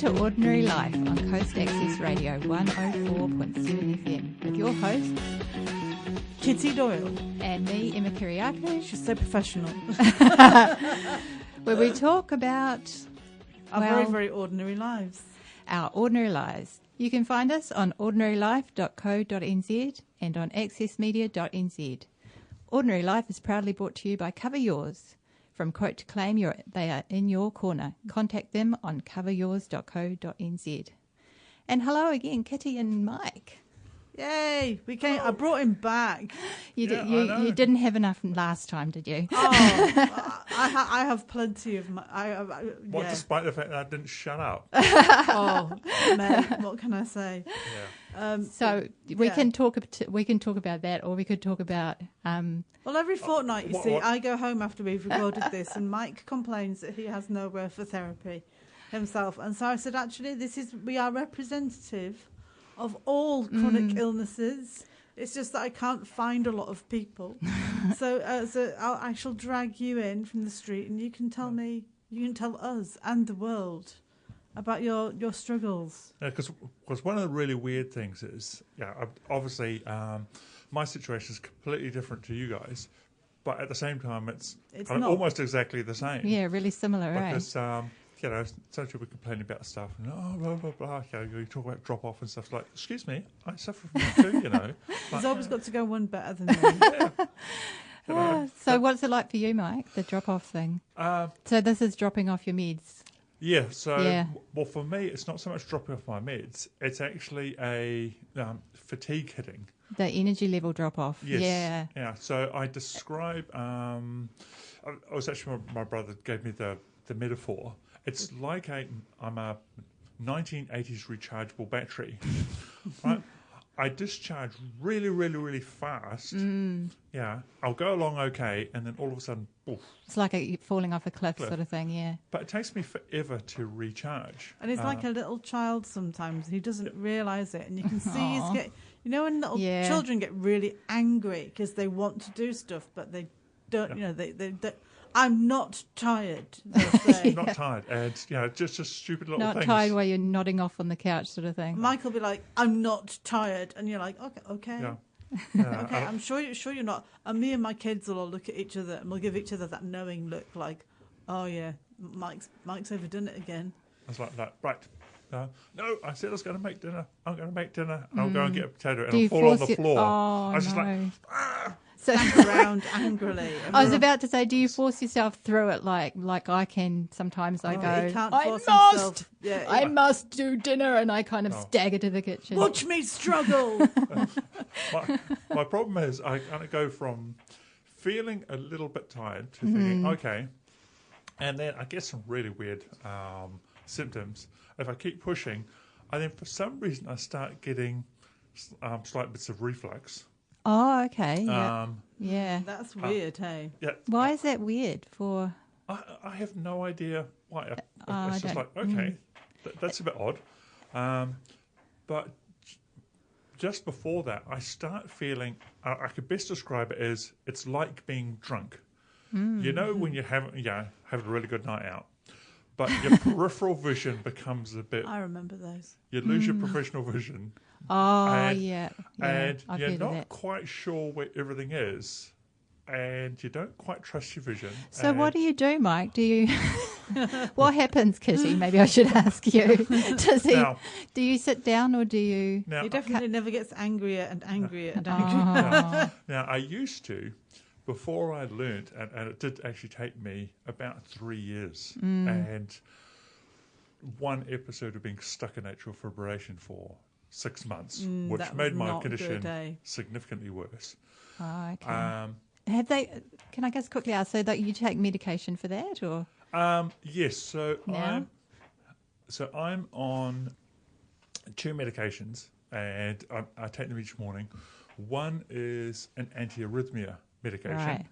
to Ordinary Life on Coast Access Radio 104.7 FM with your host, Kitty Doyle. and me, Emma Kiriakou, She's so professional. where we talk about Our very, very ordinary lives. our ordinary lives. You can find us on ordinarylife.co.nz and on accessmedia.nz. Ordinary Life is proudly brought to you by Cover Yours. From quote to claim, they are in your corner. Contact them on coveryours.co.nz. And hello again, Kitty and Mike. Yay! We came. I brought him back. You I didn't have enough last time, did you? Oh, I have plenty of. What, despite the fact that I didn't shut up? Oh, mate, what can I say? Yeah. So we can talk about that, or we could talk about. Well, every fortnight, you what- see, what- I go home after we've recorded this, and Mike complains that he has nowhere for therapy himself. And so I said, actually, we are representative of all chronic illnesses. It's just that I can't find a lot of people. so I shall drag you in from the street, and you can tell us and the world about your struggles. Yeah, because one of the really weird things is, obviously, my situation is completely different to you guys, but at the same time, it's not. almost exactly the same. Yeah, really similar, right? Because some people complain about stuff and blah blah blah. You talk about drop off and stuff like. Excuse me, I suffer from that too. There's always got to go one better than the other. So what's it like for you, Mike? The drop-off thing. So this is dropping off your meds. Yeah. So Yeah. well, for me, it's not so much dropping off my meds. It's actually a fatigue hitting. The energy level drop-off. Yes. Yeah. Yeah. So I describe. I was actually my brother gave me the metaphor. It's like I'm a 1980s rechargeable battery, right? I discharge really, really, really fast. Yeah, I'll go along okay, and then all of a sudden, poof. It's like falling off a cliff sort of thing, yeah. But it takes me forever to recharge. And he's like a little child sometimes. He doesn't realise it. And you can see Aw. when little Yeah. children get really angry because they want to do stuff, but they don't, they I'm not tired, they'll say. Not tired, and just a stupid little Not things. tired while you're nodding off on the couch sort of thing. Mike will be like, I'm not tired. And you're like, okay. Yeah. Okay, I'm sure you're not. And me and my kids will all look at each other and we'll give each other that knowing look like, oh yeah, Mike's overdone it again. I was like that. Right. No, I said I was going to make dinner. I'm going to make dinner. I'll go and get a potato, and Do I'll you fall on force the it- floor. Oh, I was just no. like, So Stamp around angrily. And I was about to say, do you force yourself through it like I can sometimes? I he go, can't I force must, himself. Yeah, I must do dinner, and I kind of Oh. stagger to the kitchen. watch me struggle. my problem is I kind of go from feeling a little bit tired to thinking, okay, and then I get some really weird symptoms. If I keep pushing, and then for some reason I start getting slight bits of reflux. Oh, okay. Yeah. Yeah. That's weird, hey? Yeah, Why is that weird for? I have no idea why. I It's just don't- like, okay, that's a bit odd. But just before that, I start feeling, I could best describe it as, it's like being drunk. You know when you have a really good night out, but your peripheral vision becomes a bit, I remember those. you lose your professional vision. Oh, And- yeah. And I've you're heard of not that. quite sure where everything is. And you don't quite trust your vision. So what and- do you do, Mike? Do you? What happens, Kitty? Maybe I should ask you. Now- Do you sit down or do you? Now, He definitely never gets angrier and angrier and Oh. angrier. Now, I used to, before I learnt, and it did actually take me about 3 years, and one episode of being stuck in atrial fibrillation for 6 months, which that made was my not condition good, eh? significantly worse. Oh, okay. Um, Have they? Can I just quickly ask? So that you take medication for that, or? yes, so Now? I'm on 2 medications, and I take them each morning. One is an antiarrhythmia medication, Right.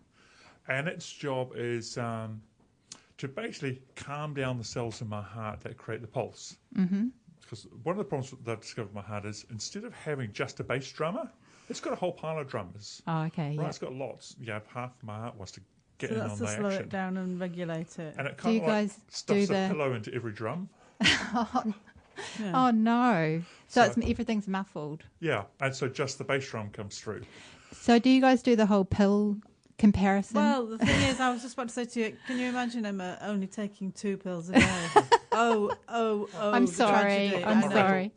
and its job is to basically calm down the cells in my heart that create the pulse. Mm-hmm. Because one of the problems that I've discovered with my heart is, instead of having just a bass drummer, it's got a whole pile of drummers. Oh, okay. Right, Yeah. it's got lots. Yeah, half of my heart wants to get So in that's on to the slow action. it down and regulate it. And it Do kind you of like guys stuffs do a the- pillow into every drum. Yeah. Oh no! So So- everything's muffled. Yeah, and so just the bass drum comes through. So do you guys do the whole pill comparison? Well, the thing is, I was just about to say to you, can you imagine Emma only taking 2 pills a day? I'm the sorry. tragedy. I'm I know. sorry.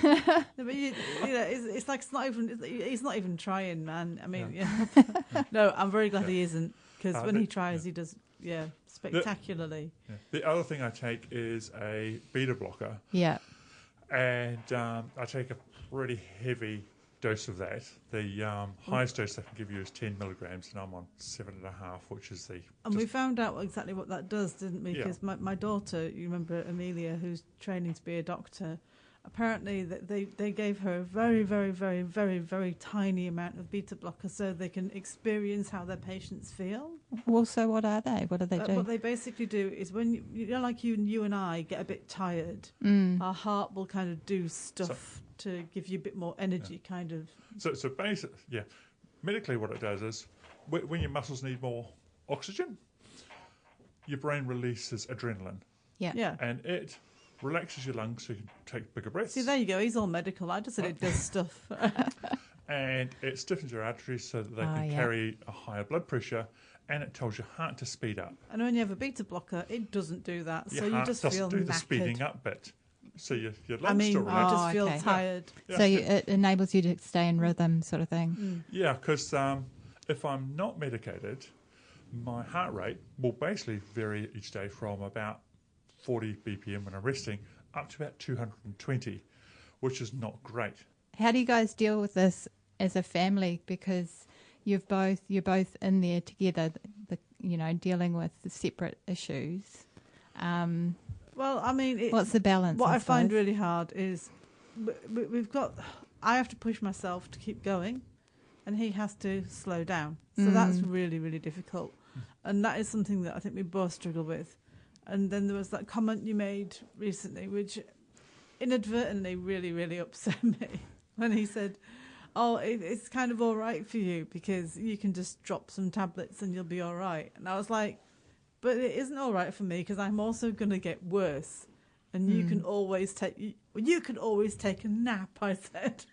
No, but it's like it's not even. He's not even trying, man. I mean, yeah. No, I'm very glad he isn't, because when he tries, he does, spectacularly. Yeah. The other thing I take is a beta blocker, Yeah. and I take a pretty heavy dose of that. The highest dose I can give you is 10 milligrams, and I'm on 7.5, which is the. And we found out exactly what that does, didn't we? Yeah. Because my daughter, you remember Amelia, who's training to be a doctor, apparently they gave her a very, very, very, very, very tiny amount of beta blocker so they can experience how their patients feel. Well, so what are they? What do they do? What they basically do is when like you and I get a bit tired, our heart will kind of do stuff to give you a bit more energy, kind of. So basically, medically what it does is when your muscles need more oxygen, your brain releases adrenaline, Yeah. and it relaxes your lungs so you can take bigger breaths. See, there you go. He's all medical. I just said it does stuff. And it stiffens your arteries so that they can carry a higher blood pressure, and it tells your heart to speed up. And when you have a beta blocker, it doesn't do that. Your So you heart just doesn't feel do the knackered. speeding up bit. So your lungs I mean, still I relax. just feel okay. tired. Yeah. So it enables you to stay in rhythm, sort of thing. Yeah, because if I'm not medicated, my heart rate will basically vary each day from about 40 BPM when I'm resting up to about 220, which is not great. How do you guys deal with this as a family? Because you're both in there together, dealing with the separate issues. Well, I mean, What's the balance? what I find suppose? really hard is we've got. I have to push myself to keep going, and he has to slow down. So that's really, really difficult, and that is something that I think we both struggle with. And then there was that comment you made recently, which inadvertently really, really upset me when he said, "Oh, it's kind of all right for you because you can just drop some tablets and you'll be all right." And I was like, "But it isn't all right for me because I'm also going to get worse, and you can always take a nap." I said.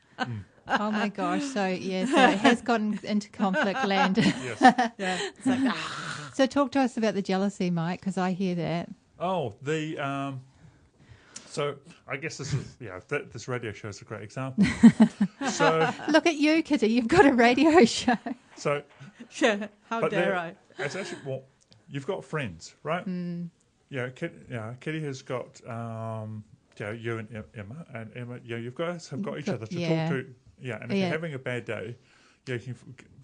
Oh my gosh! So it has gotten into conflict land. Yes. Yeah, it's like So talk to us about the jealousy, Mike, because I hear that. Oh, so I guess this is this radio show is a great example. So Look at you, Kitty. You've got a radio show. so yeah. How but dare there- I? it's actually you've got friends, right? Kitty has got you and Emma, and Emma, you've guys have got each other to Yeah. talk to. Yeah, and if you're having a bad day, you can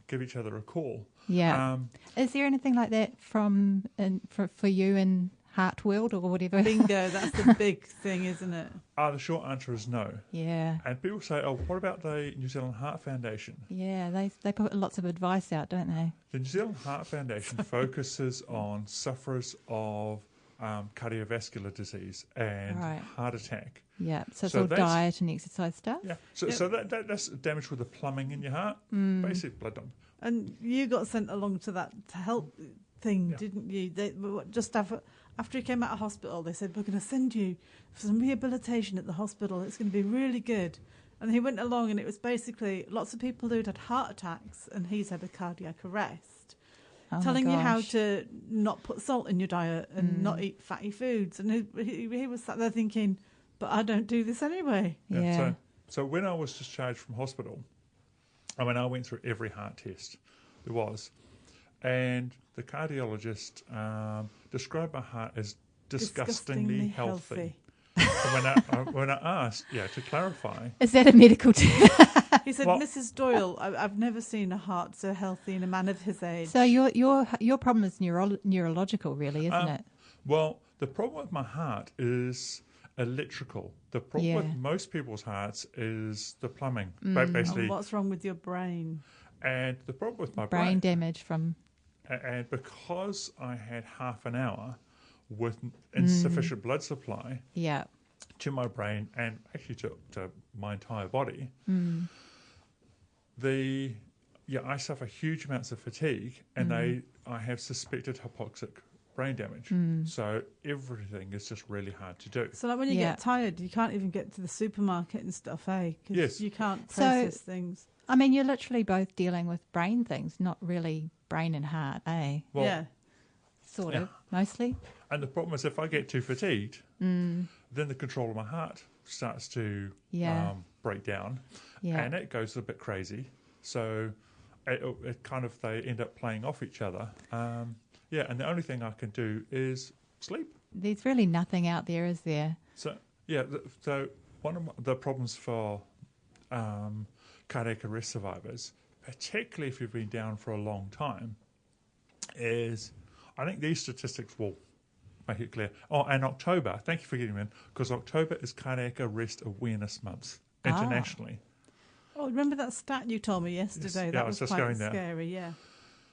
give each other a call. Yeah. Is there anything like that for you in Heart World or whatever? Bingo. That's the big thing, isn't it? The short answer is no. Yeah. And people say, "Oh, what about the New Zealand Heart Foundation?" Yeah, they put lots of advice out, don't they? The New Zealand Heart Foundation focuses on sufferers of cardiovascular disease and Right. heart attack. Yeah. So it's So all that's- diet and exercise stuff. Yeah, so that's damage with the plumbing in your heart, basic blood dump. And you got sent along to that help thing, Yeah. didn't you? Just after he came out of hospital, they said, "We're going to send you for some rehabilitation at the hospital. It's going to be really good." And he went along, and it was basically lots of people who'd had heart attacks, and he's had a cardiac arrest, Oh my telling you how gosh. to not put salt in your diet and not eat fatty foods. And he was sat there thinking, "But I don't do this anyway." Yeah. So when I was discharged from hospital, I went through every heart test there was, and the cardiologist described my heart as disgustingly healthy. And when I asked, to clarify, Is that a medical term? He said, Well- "Mrs. Doyle, I've never seen a heart so healthy in a man of his age." So your problem is neurological, really, isn't it? well, the problem with my heart is electrical. The problem with Yeah. most people's hearts is the plumbing, And basically. what's wrong with your brain? And the problem with my Brain damage from. and because I had half an hour with insufficient blood supply Yeah. to my brain and actually to my entire body, I suffer huge amounts of fatigue, and I have suspected hypoxic brain damage. So everything is just really hard to do. So like when you Yeah. get tired, you can't even get to the supermarket and stuff, eh? 'Cause Yes. you can't So- process things. I mean, you're literally both dealing with brain things, not really brain and heart, eh? Well, yeah. Sort Yeah. of, mostly. And the problem is if I get too fatigued, then the control of my heart starts to Yeah. break down, Yeah. and it goes a bit crazy. So it kind of, they end up playing off each other. Yeah, and the only thing I can do is sleep. There's really nothing out there, is there? So yeah, so one of the problems for cardiac arrest survivors, particularly if you've been down for a long time, is I think these statistics will make it clear. Oh, and October, thank you for getting me in, because October is Cardiac Arrest Awareness Month internationally. Oh, remember that stat you told me yesterday? Yes. Yeah, I That was was just quite going there. scary, yeah.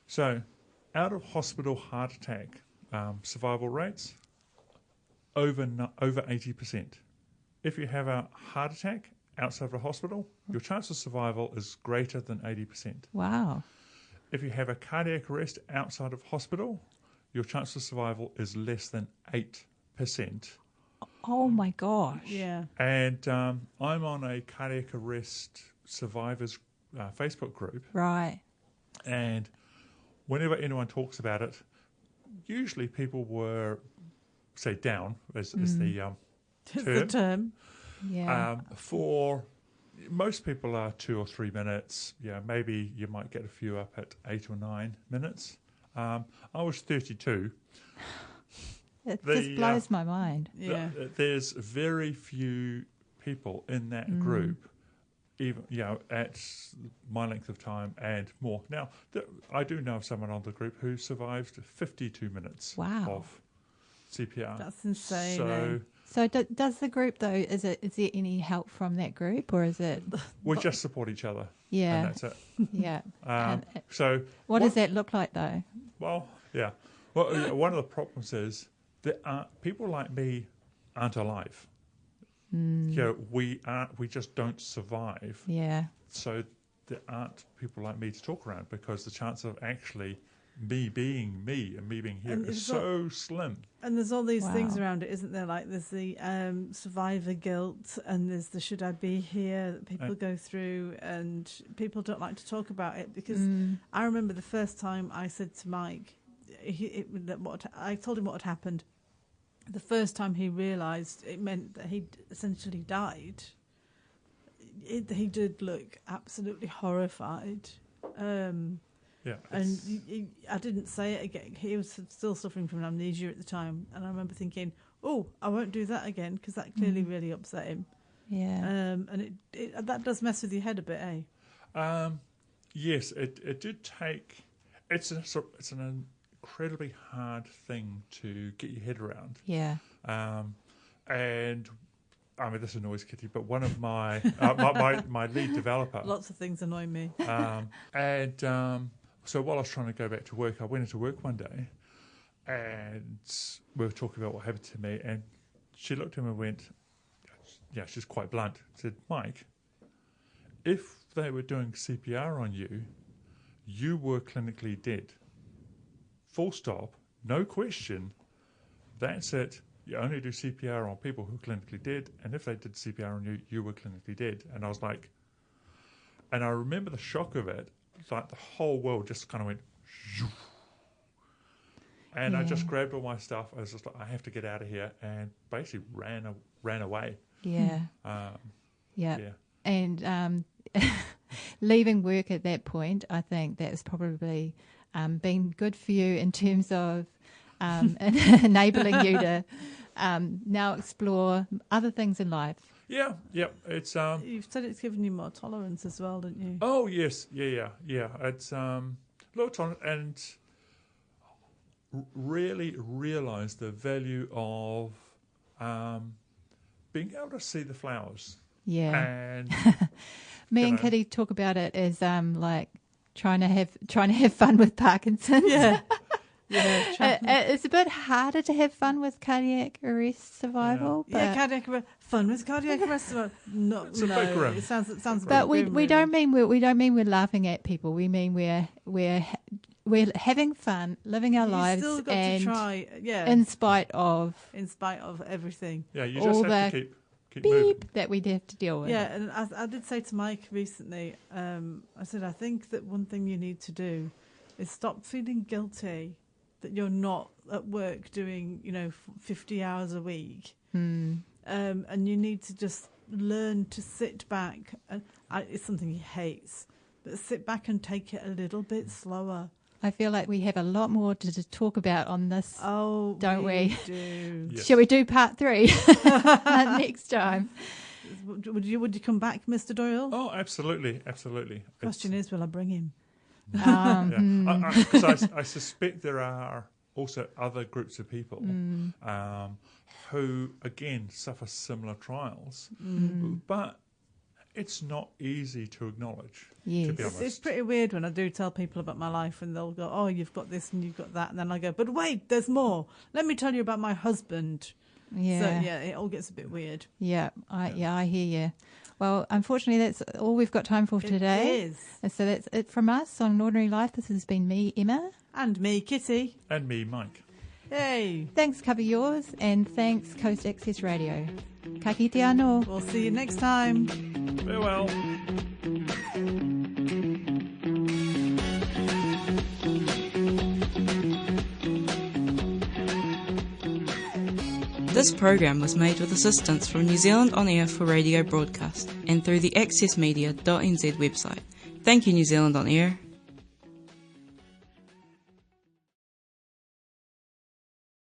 So, out of hospital heart attack survival rates, over 80%. If you have a heart attack outside of a hospital, your chance of survival is greater than 80%. Wow. If you have a cardiac arrest outside of hospital, your chance of survival is less than 8%. Oh my gosh. Yeah. And I'm on a cardiac arrest survivors Facebook group, Right. and whenever anyone talks about it, usually people were, say, down as the It's the term. Yeah. for most people are 2 or 3 minutes. Yeah, maybe you might get a few up at 8 or 9 minutes. I was 32. it the, just blows my mind. Yeah. There's very few people in that group, even at my length of time and more. Now, I do know of someone on the group who survived 52 minutes Wow. of CPR. That's insane. So So does the group though? Is there any help from that group, or is it? we just support each other, and Yeah. that's it. Yeah. And, So what does that look like though? Well, yeah. Well, yeah, one of the problems is that people like me aren't alive. We just don't survive. Yeah. So there aren't people like me to talk around, because the chance of actually me being me and me being here And is it's so slim. And there's all these things Wow. around it, isn't there? Like there's the survivor guilt, and there's the should I be here that people go through, and people don't like to talk about it because I remember the first time I said to Mike, I told him what had happened. The first time he realised it meant that he'd essentially died, he did look absolutely horrified. Yeah. And I didn't say it again. He was still suffering from amnesia at the time. And I remember thinking, oh, I won't do that again, because that clearly really upset him. Yeah. And that does mess with your head a bit, eh? Yes, it did take. It's an incredibly hard thing to get your head around. Yeah. And I mean, this annoys Kitty, but one of my my lead developer. Lots of things annoy me. So while I was trying to go back to work, I went into work one day, and we were talking about what happened to me, and she looked at me and went, yeah, she's quite blunt, said, Mike, if they were doing CPR on you, you were clinically dead. Full stop, no question, that's it. You only do CPR on people who are clinically dead, and if they did CPR on you, you were clinically dead. And I was like, and I remember the shock of it, like the whole world just kind of went, shoo. And I just grabbed all my stuff. I was just like, I have to get out of here, and basically ran away. Yeah. Yeah. Yeah. And leaving work at that point, I think that was probably been good for you in terms of enabling you to now explore other things in life. Yeah. It's You've said it's given you more tolerance as well, didn't you? Oh yes, yeah. It's looked on and really realised the value of being able to see the flowers. Yeah. And Me and know. Kitty talk about it as like trying to have fun with Parkinson's. Yeah. Yeah. It's a bit harder to have fun with cardiac arrest survival, Yeah, but cardiac arrest. Fun with cardiac arrest. No, a bit grim. it sounds. A but bit grim, we really. don't mean we're laughing at people. We mean we're we're having fun, living our You've lives, still got and to try, in spite of in spite of everything. Yeah, you all just have the to keep moving. beep that we have to deal with. Yeah, and I did say to Mike recently, I said, I think that one thing you need to do is stop feeling guilty that you're not at work doing, 50 hours a week. And you need to just learn to sit back. And it's something he hates, but sit back and take it a little bit slower. I feel like we have a lot more to talk about on this. Oh, don't we? do. Yes. Shall we do part 3 next time? Would you come back, Mr. Doyle? Oh, absolutely. Question is, will I bring him? Because I suspect there are also other groups of people who, again, suffer similar trials, but it's not easy to acknowledge, Yes. to be honest. It's pretty weird when I do tell people about my life and they'll go, oh, you've got this and you've got that. And then I go, but wait, there's more. Let me tell you about my husband. Yeah. So, yeah, it all gets a bit weird. Yeah, I hear you. Well, unfortunately, that's all we've got time for today. It is. And so that's it from us on Ordinary Life. This has been me, Emma. And me, Kitty. And me, Mike. Hey. Thanks, Cover Yours, and thanks, Coast Access Radio. Ka kite anō. We'll see you next time. Farewell. This program was made with assistance from New Zealand On Air for radio broadcast and through the accessmedia.nz website. Thank you, New Zealand On Air.